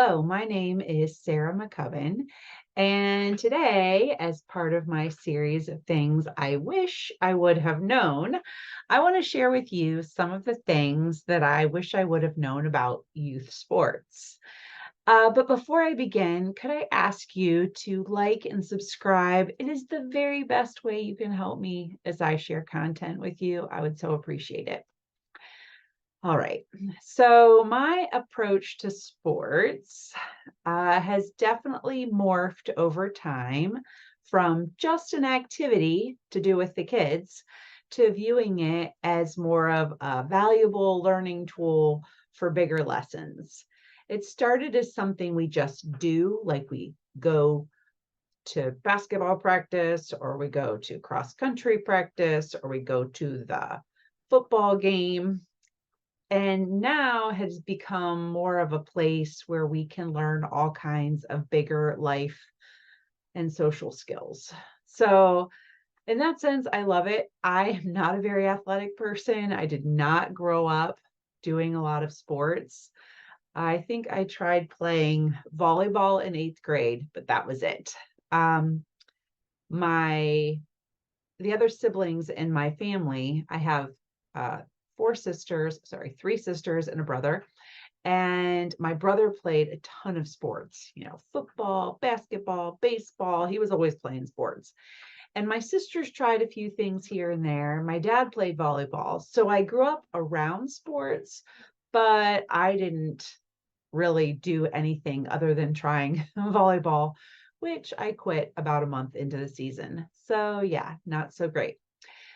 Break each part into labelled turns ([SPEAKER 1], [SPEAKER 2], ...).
[SPEAKER 1] Hello, my name is Sarah McCubbin, and today, as part of my series of things I wish I would have known, I want to share with you some of the things that I wish I would have known about youth sports. But before I begin, could I ask you to like and subscribe? It is the very best way you can help me as I share content with you. I would so appreciate it. All right. So my approach to sports has definitely morphed over time from just an activity to do with the kids to viewing it as more of a valuable learning tool for bigger lessons. It started as something we just do, like we go to basketball practice, or we go to cross country practice, or we go to the football game, and now has become more of a place where we can learn all kinds of bigger life and social skills. So, in that sense, I love it. I am not a very athletic person. I did not grow up doing a lot of sports. I think I tried playing volleyball in eighth grade, but that was it. Um, my the other siblings in my family, I have uh, three sisters and a brother. And my brother played a ton of sports, football, basketball, baseball. He was always playing sports. And my sisters tried a few things here and there. My dad played volleyball. So I grew up around sports, but I didn't really do anything other than trying volleyball, which I quit about a month into the season. So, yeah, not so great.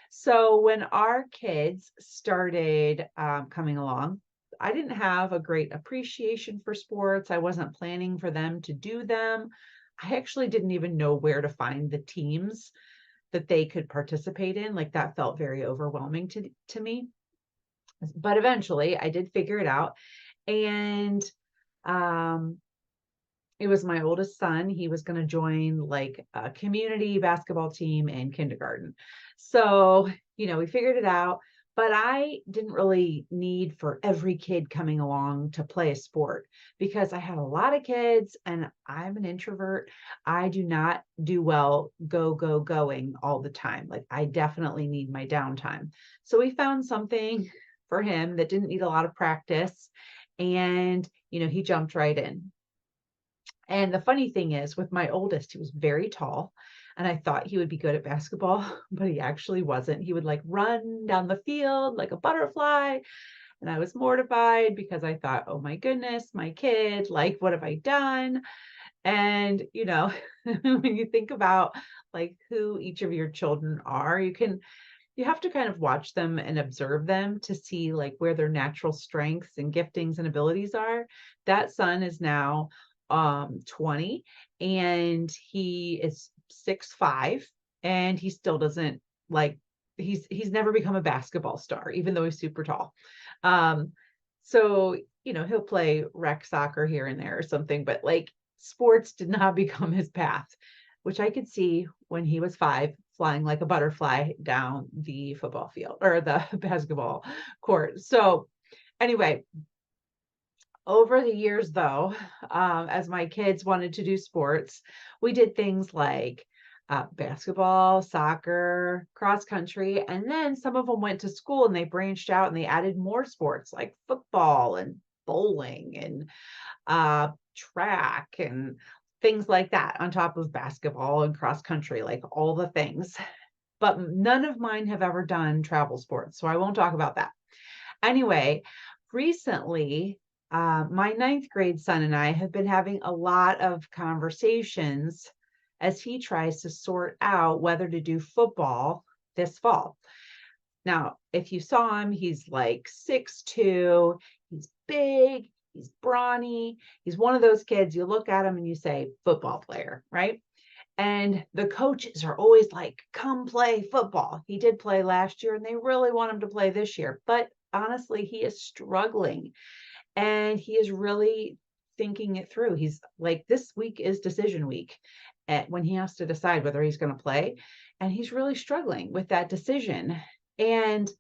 [SPEAKER 1] So when our kids started coming along, I didn't have a great appreciation for sports. I wasn't planning for them to do them. I actually didn't even know where to find the teams that they could participate in. Like that felt very overwhelming to me. But eventually I did figure it out. And um, it was my oldest son. He was going to join like a community basketball team in kindergarten. So, we figured it out, but I didn't really need for every kid coming along to play a sport because I had a lot of kids and I'm an introvert. I do not do well going all the time. Like I definitely need my downtime. So we found something for him that didn't need a lot of practice and, he jumped right in. And the funny thing is, with my oldest, he was very tall, and I thought he would be good at basketball, but he actually wasn't. He would like run down the field like a butterfly. And I was mortified because I thought, oh my goodness, my kid, like, what have I done? And, when you think about like who each of your children are, you have to kind of watch them and observe them to see like where their natural strengths and giftings and abilities are. That son is now 20 and he is 6'5", and he still doesn't like he's never become a basketball star even though he's super tall. Um so he'll play rec soccer here and there or something, but like sports did not become his path, which I could see when he was 5 flying like a butterfly down the football field or the basketball court. So anyway, over the years though, as my kids wanted to do sports, we did things like basketball, soccer, cross country, and then some of them went to school and they branched out and they added more sports like football and bowling and track and things like that on top of basketball and cross country, like all the things. But none of mine have ever done travel sports, so I won't talk about that. Anyway, recently, my ninth grade son and I have been having a lot of conversations as he tries to sort out whether to do football this fall. Now, if you saw him, he's like 6'2", he's big, he's brawny, he's one of those kids, you look at him and you say, football player, right? And the coaches are always like, come play football. He did play last year and they really want him to play this year. But honestly, he is struggling and he is really thinking it through. He's like, this week is decision week when he has to decide whether he's going to play. And he's really struggling with that decision. And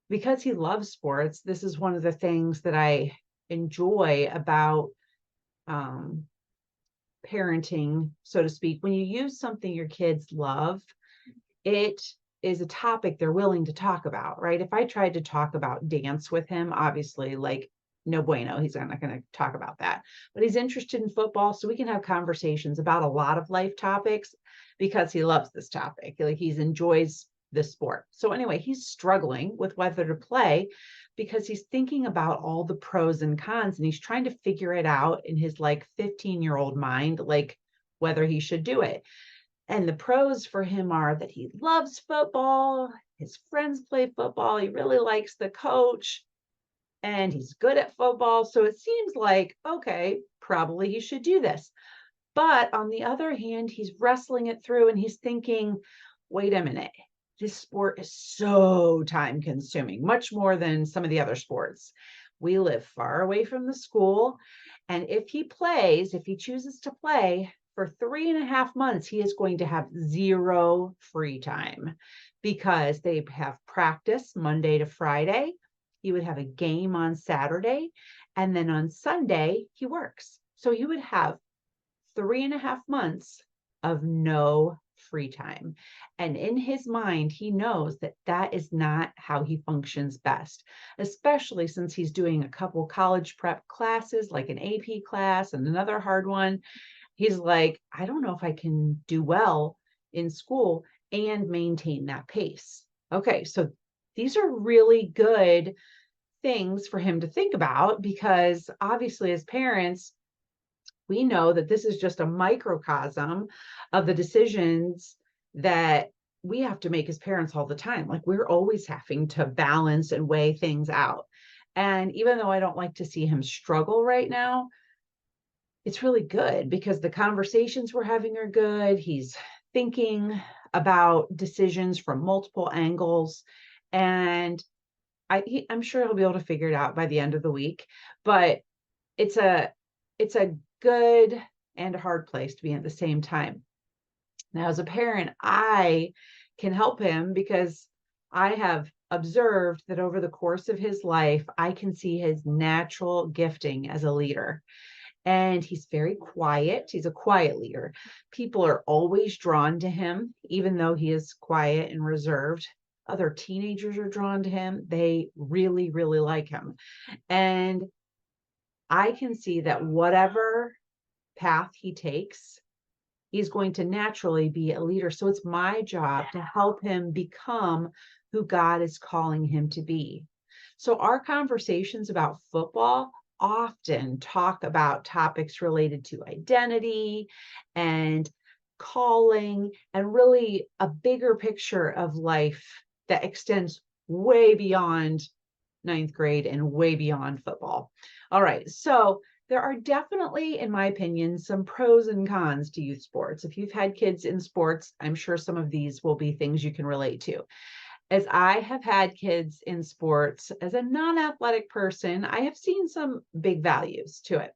[SPEAKER 1] because he loves sports, this is one of the things that I enjoy about um, parenting, so to speak, when you use something your kids love, it is a topic they're willing to talk about, right? If I tried to talk about dance with him, obviously, like, no bueno, he's not going to talk about that. But he's interested in football, so we can have conversations about a lot of life topics because he loves this topic. Like, he enjoys this sport. So anyway, he's struggling with whether to play because he's thinking about all the pros and cons, and he's trying to figure it out in his like 15-year-old mind, like whether he should do it. And the pros for him are that he loves football, his friends play football, he really likes the coach, and he's good at football. So it seems like, okay, probably he should do this. But on the other hand, he's wrestling it through and he's thinking, wait a minute, this sport is so time consuming, much more than some of the other sports. We live far away from the school. And if he chooses to play for 3.5 months, he is going to have zero free time because they have practice Monday to Friday. He would have a game on Saturday. And then on Sunday, he works. So he would have 3.5 months of no free time. And in his mind, he knows that that is not how he functions best, especially since he's doing a couple college prep classes, like an AP class and another hard one. He's like, I don't know if I can do well in school and maintain that pace. Okay, so these are really good things for him to think about because obviously, as parents, we know that this is just a microcosm of the decisions that we have to make as parents all the time. Like, we're always having to balance and weigh things out. And even though I don't like to see him struggle right now, it's really good because the conversations we're having are good. He's thinking about decisions from multiple angles. And I'm sure he'll be able to figure it out by the end of the week. But it's a good and a hard place to be at the same time. Now, as a parent, I can help him because I have observed that over the course of his life, I can see his natural gifting as a leader. And he's very quiet. He's a quiet leader. People are always drawn to him, even though he is quiet and reserved. Other teenagers are drawn to him. They really, really like him. And I can see that whatever path he takes, he's going to naturally be a leader. So it's my job to help him become who God is calling him to be. So our conversations about football often talk about topics related to identity and calling and really a bigger picture of life that extends way beyond ninth grade and way beyond football. All right. So there are definitely, in my opinion, some pros and cons to youth sports. If you've had kids in sports, I'm sure some of these will be things you can relate to. As I have had kids in sports, as a non-athletic person, I have seen some big values to it.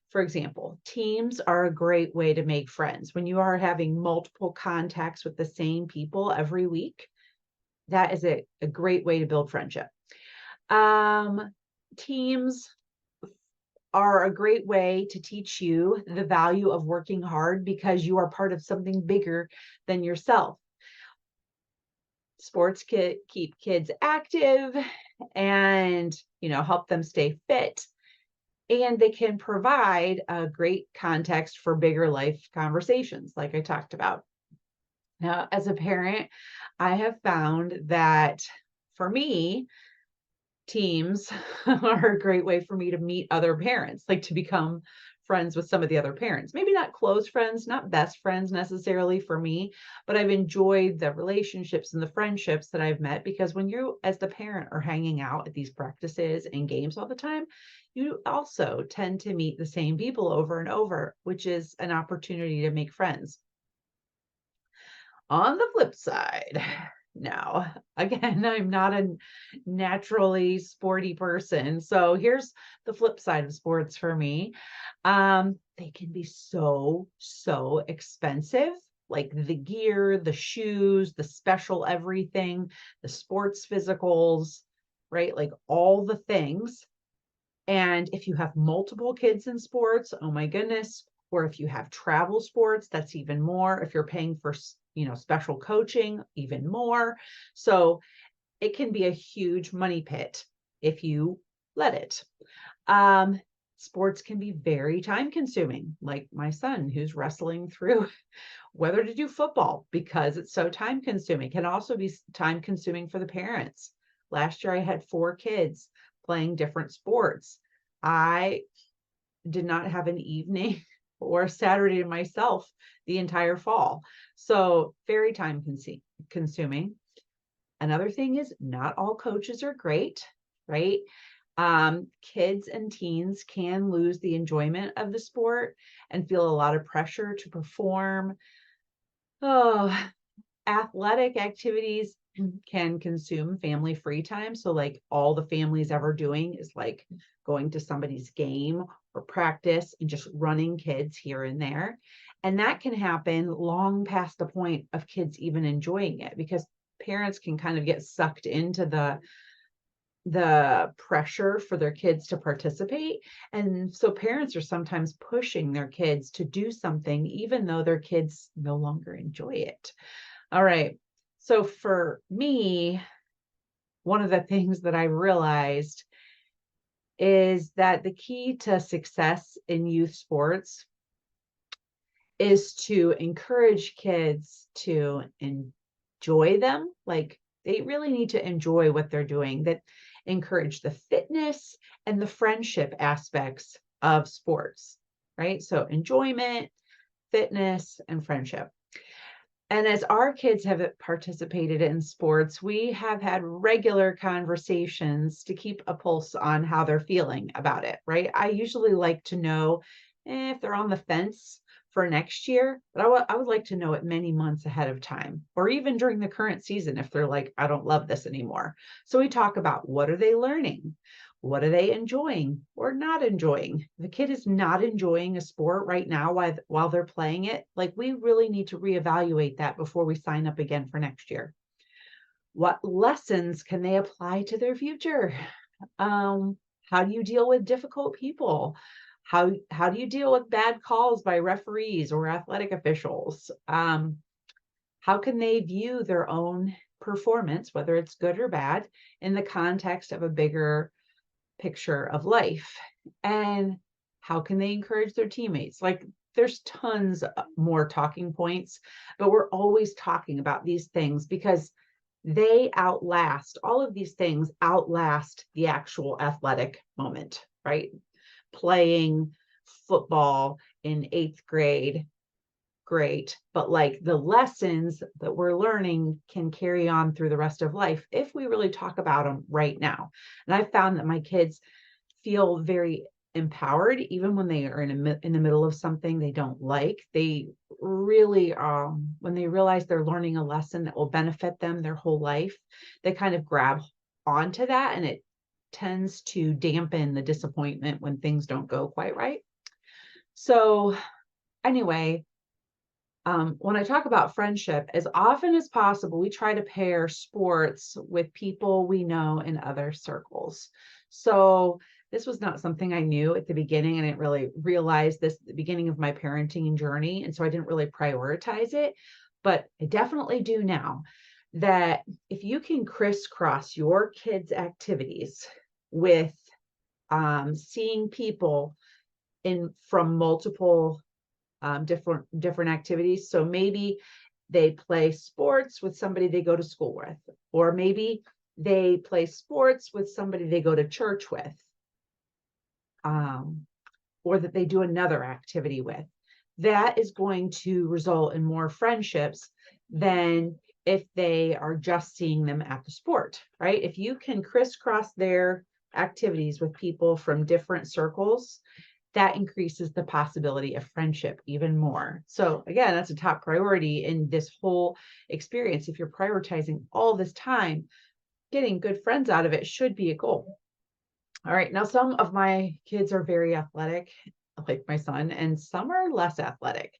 [SPEAKER 1] For example, teams are a great way to make friends. When you are having multiple contacts with the same people every week, that is a great way to build friendship. Teams are a great way to teach you the value of working hard because you are part of something bigger than yourself. Sports keep kids active and, help them stay fit. And they can provide a great context for bigger life conversations, like I talked about. Now, as a parent, I have found that for me, teams are a great way for me to meet other parents, like to become friends with some of the other parents. Maybe not close friends, not best friends necessarily for me, but I've enjoyed the relationships and the friendships that I've met because when you, as the parent, are hanging out at these practices and games all the time, you also tend to meet the same people over and over, which is an opportunity to make friends. On the flip side, now, again, I'm not a naturally sporty person. So here's the flip side of sports for me. They can be so, so expensive, like the gear, the shoes, the special everything, the sports physicals, right? Like all the things. And if you have multiple kids in sports, oh my goodness, or if you have travel sports, that's even more. If you're paying for, special coaching, even more. So it can be a huge money pit if you let it. Um, Sports can be very time consuming, like my son who's wrestling through whether to do football because it's so time consuming. Can also be time consuming for the parents. Last year I had 4 kids playing different sports. I did not have an evening or a Saturday to myself the entire fall. So very time consuming. Another thing is not all coaches are great, right? Kids and teens can lose the enjoyment of the sport and feel a lot of pressure to perform. Oh, athletic activities can consume family free time. So, like, all the family's ever doing is like going to somebody's game or practice and just running kids here and there. And that can happen long past the point of kids even enjoying it because parents can kind of get sucked into the pressure for their kids to participate. And so parents are sometimes pushing their kids to do something, even though their kids no longer enjoy it. All right. So for me, one of the things that I realized is that the key to success in youth sports is to encourage kids to enjoy them. Like, they really need to enjoy what they're doing, that encourage the fitness and the friendship aspects of sports, right? So enjoyment, fitness, and friendship. And as our kids have participated in sports, we have had regular conversations to keep a pulse on how they're feeling about it, right? I usually like to know if they're on the fence for next year, but I would like to know it many months ahead of time, or even during the current season if they're like, I don't love this anymore. So we talk about, what are they learning? What are they enjoying or not enjoying? If the kid is not enjoying a sport right now while they're playing it, like, we really need to reevaluate that before we sign up again for next year. What lessons can they apply to their future? How do you deal with difficult people? How do you deal with bad calls by referees or athletic officials? How can they view their own performance, whether it's good or bad, in the context of a bigger picture of life? And how can they encourage their teammates? Like, there's tons more talking points, but we're always talking about these things because they outlast, all of these things outlast the actual athletic moment, right? Playing football in 8th grade, great, but like, the lessons that we're learning can carry on through the rest of life if we really talk about them right now. And I've found that my kids feel very empowered even when they are in the middle of something they don't like. They really, when they realize they're learning a lesson that will benefit them their whole life, they kind of grab onto that, and it tends to dampen the disappointment when things don't go quite right. So anyway, when I talk about friendship, as often as possible, we try to pair sports with people we know in other circles. So this was not something I knew at the beginning. I didn't really realize this at the beginning of my parenting journey. And so I didn't really prioritize it, but I definitely do now, that if you can crisscross your kids' activities with seeing people from multiple different activities. So maybe they play sports with somebody they go to school with, or maybe they play sports with somebody they go to church with, or that they do another activity with. That is going to result in more friendships than if they are just seeing them at the sport, right? If you can crisscross their activities with people from different circles, that increases the possibility of friendship even more. So again, that's a top priority in this whole experience. If you're prioritizing all this time, getting good friends out of it should be a goal. All right, now some of my kids are very athletic, like my son, and some are less athletic.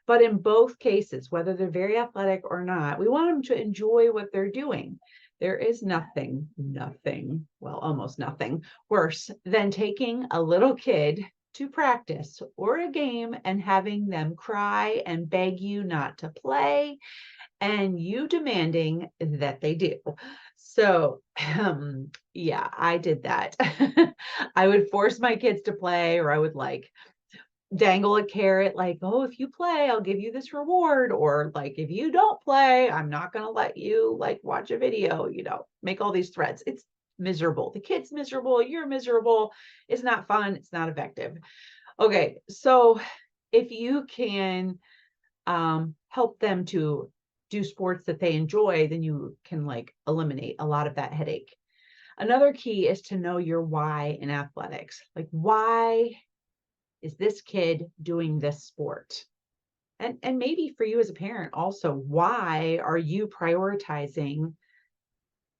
[SPEAKER 1] But in both cases, whether they're very athletic or not, we want them to enjoy what they're doing. There is well, almost nothing worse than taking a little kid to practice or a game and having them cry and beg you not to play and you demanding that they do. So, yeah, I did that. I would force my kids to play, or I would like dangle a carrot, like, oh, if you play, I'll give you this reward. Or like, if you don't play, I'm not going to let you like watch a video, make all these threats. It's miserable. The kid's miserable. You're miserable. It's not fun. It's not effective. Okay. So if you can help them to do sports that they enjoy, then you can like eliminate a lot of that headache. Another key is to know your why in athletics. Like, why is this kid doing this sport? And maybe for you as a parent also, why are you prioritizing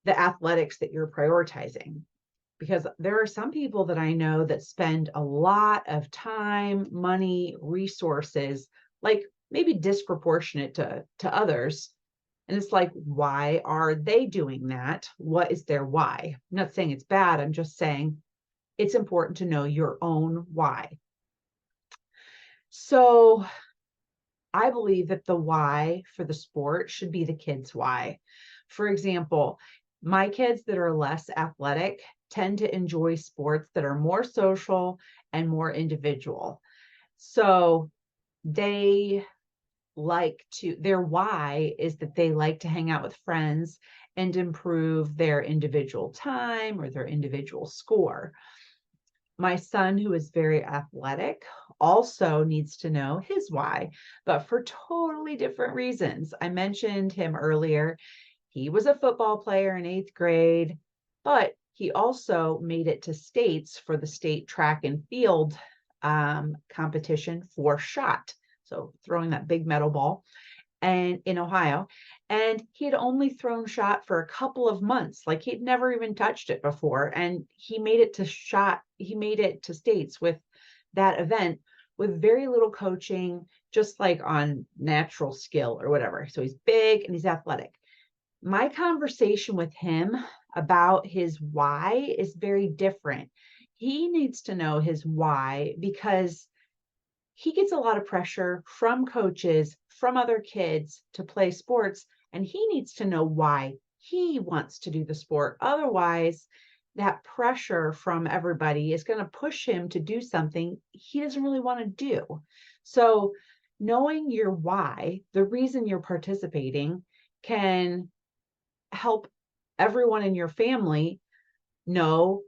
[SPEAKER 1] the athletics that you're prioritizing? Because there are some people that I know that spend a lot of time, money, resources, like maybe disproportionate to others. And it's like, why are they doing that? What is their why? I'm not saying it's bad. I'm just saying it's important to know your own why. So I believe that the why for the sport should be the kid's why. For example, my kids that are less athletic tend to enjoy sports that are more social and more individual. So they their why is that they like to hang out with friends and improve their individual time or their individual score. My son, who is very athletic, also needs to know his why, but for totally different reasons. I mentioned him earlier. He was a football player in 8th grade, but he also made it to states for the state track and field competition for shot. So throwing that big metal ball and in Ohio. And he had only thrown shot for a couple of months. Like he'd never even touched it before. And he made it to states with that event with very little coaching, just like on natural skill or whatever. So he's big and he's athletic. My conversation with him about his why is very different. He needs to know his why because he gets a lot of pressure from coaches, from other kids to play sports, and he needs to know why he wants to do the sport. Otherwise, that pressure from everybody is going to push him to do something he doesn't really want to do. So, knowing your why, the reason you're participating, can help everyone in your family know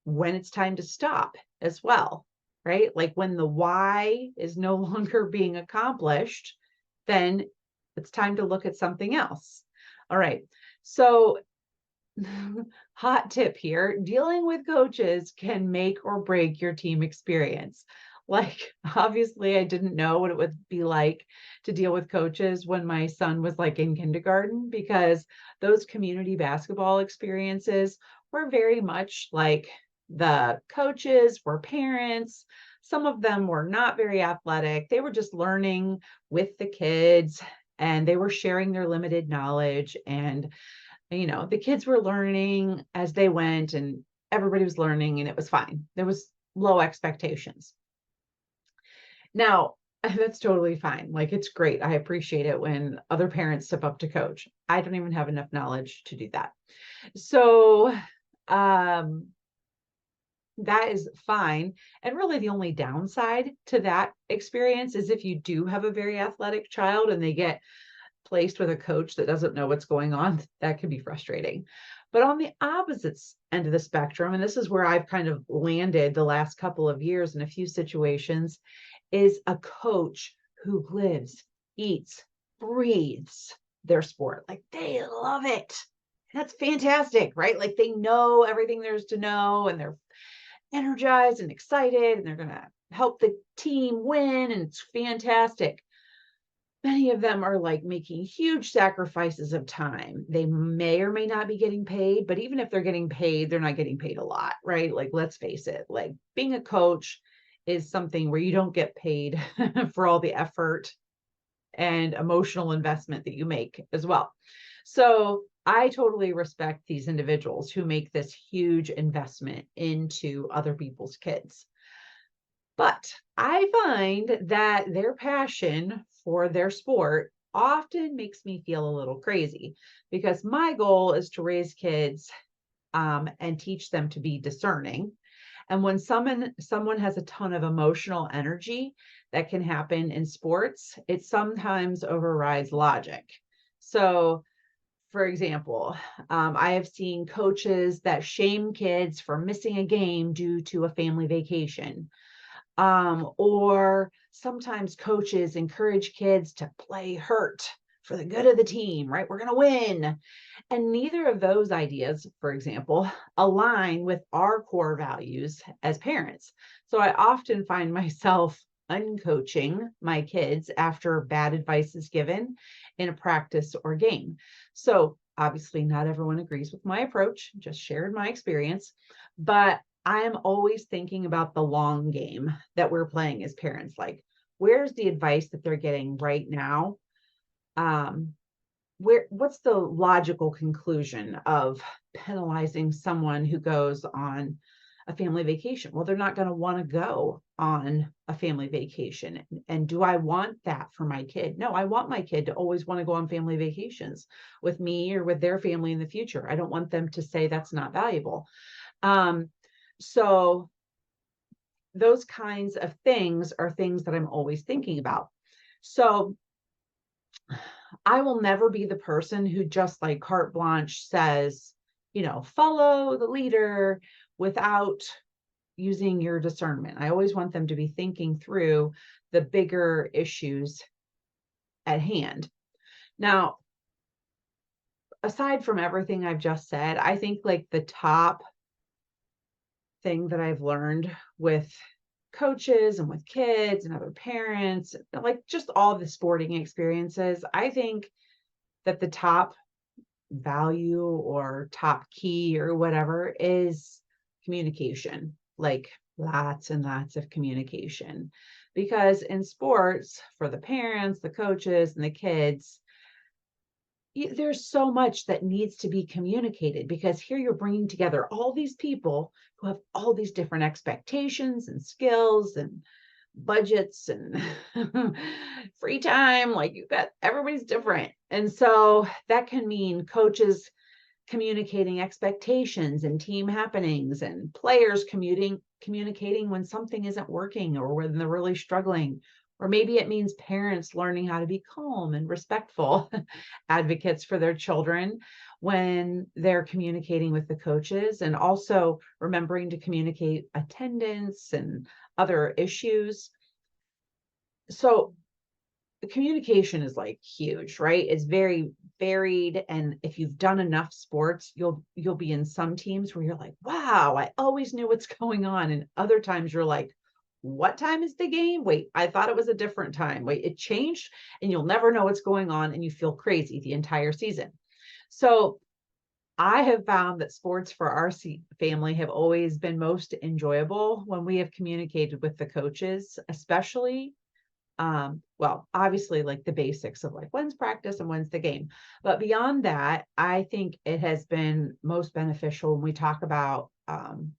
[SPEAKER 1] when it's time to stop as well, right? Like when the why is no longer being accomplished, then it's time to look at something else. All right. So, hot tip here, dealing with coaches can make or break your team experience. Like, obviously, I didn't know what it would be like to deal with coaches when my son was like in kindergarten, because those community basketball experiences were very much like the coaches were parents. Some of them were not very athletic. They were just learning with the kids and they were sharing their limited knowledge. And, the kids were learning as they went and everybody was learning and it was fine. There was low expectations. Now, that's totally fine. Like, it's great. I appreciate it when other parents step up to coach. I don't even have enough knowledge to do that. So, that is fine. And really, the only downside to that experience is if you do have a very athletic child and they get placed with a coach that doesn't know what's going on, that can be frustrating. But on the opposite end of the spectrum, and this is where I've kind of landed the last couple of years in a few situations, is a coach who lives, eats, breathes their sport. Like they love it. That's fantastic, right? Like they know everything there's to know and they're energized and excited and they're going to help the team win and it's fantastic. Many of them are like making huge sacrifices of time. They may or may not be getting paid, but even if they're getting paid, they're not getting paid a lot, right? Like, let's face it, like being a coach is something where you don't get paid for all the effort and emotional investment that you make as well. So I totally respect these individuals who make this huge investment into other people's kids. But I find that their passion for their sport often makes me feel a little crazy because my goal is to raise kids and teach them to be discerning. And when someone has a ton of emotional energy that can happen in sports, it sometimes overrides logic. So, for example, I have seen coaches that shame kids for missing a game due to a family vacation. Or sometimes coaches encourage kids to play hurt for the good of the team, right? We're going to win. And neither of those ideas, for example, align with our core values as parents. So I often find myself uncoaching my kids after bad advice is given in a practice or game. So obviously, not everyone agrees with my approach, just shared my experience. But I am always thinking about the long game that we're playing as parents. Like, where's the advice that they're getting right now? Um, what's the logical conclusion of penalizing someone who goes on a family vacation? Well, they're not going to want to go on a family vacation. And do I want that for my kid? No, I want my kid to always want to go on family vacations with me or with their family in the future. I don't want them to say that's not valuable. Um, so those kinds of things are things that I'm always thinking about. So I will never be the person who just like carte blanche says, follow the leader without using your discernment. I always want them to be thinking through the bigger issues at hand. Now, aside from everything I've just said, I think like the top thing that I've learned with coaches and with kids and other parents, like just all the sporting experiences, I think that the top value or top key or whatever is communication, like lots and lots of communication. Because in sports, for the parents, the coaches, and the kids, there's so much that needs to be communicated because here you're bringing together all these people who have all these different expectations and skills and budgets and free time. Like you've got everybody's different. And so that can mean coaches communicating expectations and team happenings and players communicating when something isn't working or when they're really struggling. Or maybe it means parents learning how to be calm and respectful advocates for their children when they're communicating with the coaches, and also remembering to communicate attendance and other issues. So the communication is like huge, right? It's very varied. And if you've done enough sports, you'll be in some teams where you're like, wow, I always knew what's going on. And other times you're like, what time is the game? Wait, I thought it was a different time. Wait, it changed, and you'll never know what's going on, and you feel crazy the entire season. So I have found that sports for our family have always been most enjoyable when we have communicated with the coaches, especially well, obviously like the basics of like when's practice and when's the game. But beyond that, I think it has been most beneficial when we talk about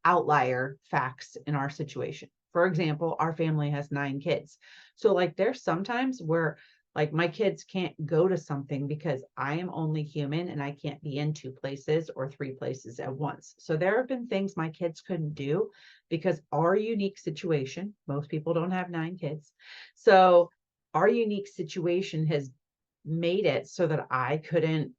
[SPEAKER 1] outlier facts in our situation. For example, our family has 9 kids. So like there's sometimes where like my kids can't go to something because I am only human and I can't be in 2 places or 3 places at once. So there have been things my kids couldn't do because our unique situation, most people don't have 9 kids. So our unique situation has made it so that I couldn't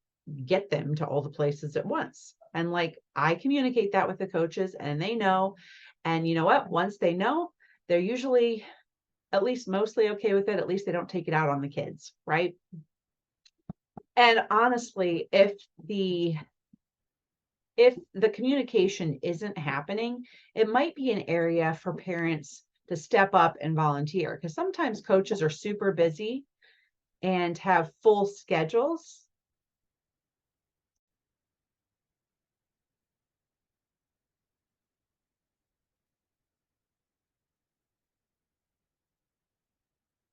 [SPEAKER 1] get them to all the places at once. And like I communicate that with the coaches and they know. And you know what? Once they know, they're usually at least mostly okay with it. At least they don't take it out on the kids, right? And honestly, if the communication isn't happening, it might be an area for parents to step up and volunteer because sometimes coaches are super busy and have full schedules.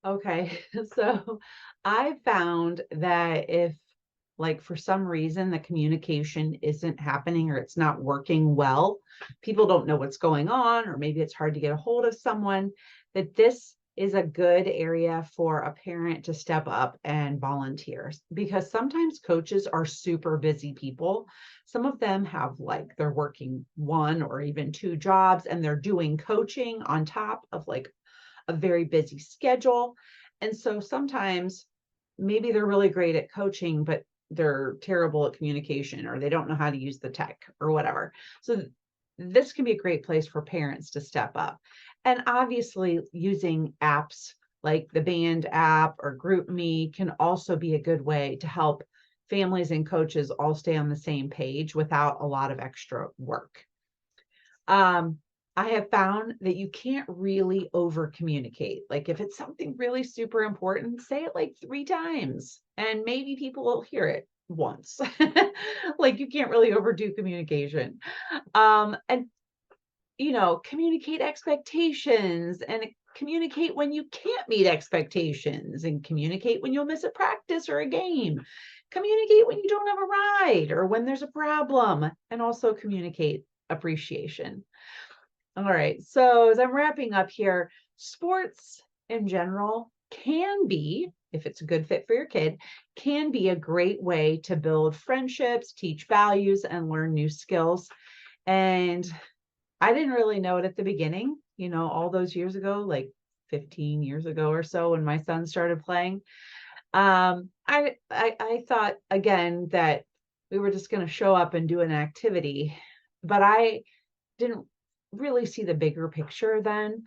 [SPEAKER 1] Okay, so I found that if like for some reason the communication isn't happening or it's not working well, people don't know what's going on, or maybe it's hard to get a hold of someone, that this is a good area for a parent to step up and volunteer, because sometimes coaches are super busy people. Some of them have like they're working one or even two jobs and they're doing coaching on top of like a very busy schedule. And so sometimes maybe they're really great at coaching, but they're terrible at communication, or they don't know how to use the tech or whatever. So this can be a great place for parents to step up. And obviously, using apps like the Band app or GroupMe can also be a good way to help families and coaches all stay on the same page without a lot of extra work. Um, I have found that you can't really over communicate. Like if it's something really super important, say it like 3 times and maybe people will hear it once. Like you can't really overdo communication. And communicate expectations and communicate when you can't meet expectations and communicate when you'll miss a practice or a game. Communicate when you don't have a ride or when there's a problem, and also communicate appreciation. All right. So as I'm wrapping up here, sports in general can be, if it's a good fit for your kid, can be a great way to build friendships, teach values, and learn new skills. And I didn't really know it at the beginning, all those years ago, like 15 years ago or so when my son started playing. I thought again that we were just going to show up and do an activity, but I didn't really see the bigger picture then.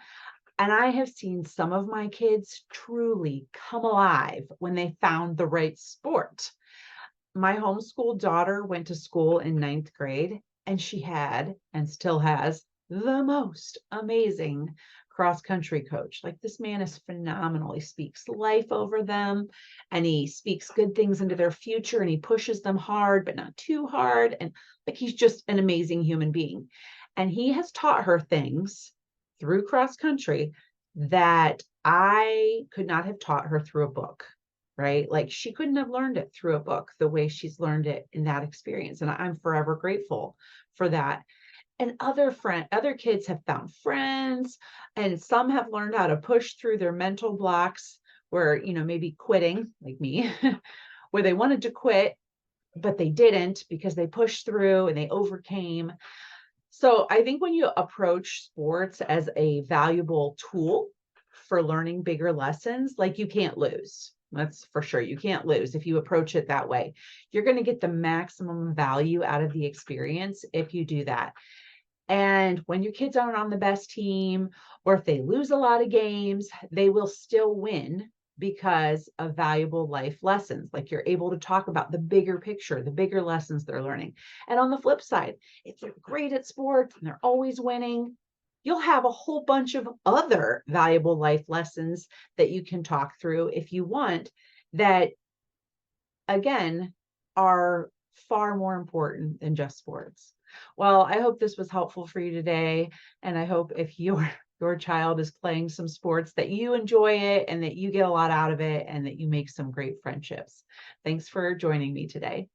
[SPEAKER 1] And I have seen some of my kids truly come alive when they found the right sport. My homeschool daughter went to school in 9th grade, and she had and still has the most amazing cross country coach. Like this man is phenomenal. He speaks life over them and he speaks good things into their future and he pushes them hard, but not too hard. And like he's just an amazing human being. And he has taught her things through cross country that I could not have taught her through a book, right? Like she couldn't have learned it through a book the way she's learned it in that experience. And I'm forever grateful for that. And other kids have found friends, and some have learned how to push through their mental blocks where, maybe quitting like me, where they wanted to quit, but they didn't because they pushed through and they overcame. So I think when you approach sports as a valuable tool for learning bigger lessons, like you can't lose. That's for sure. You can't lose if you approach it that way. You're going to get the maximum value out of the experience if you do that. And when your kids aren't on the best team, or if they lose a lot of games, they will still win because of valuable life lessons. Like you're able to talk about the bigger picture, the bigger lessons they're learning. And on the flip side, if they're great at sports and they're always winning, you'll have a whole bunch of other valuable life lessons that you can talk through if you want, that again are far more important than just sports. Well, I hope this was helpful for you today. And I hope if your child is playing some sports that you enjoy it and that you get a lot out of it and that you make some great friendships. Thanks for joining me today.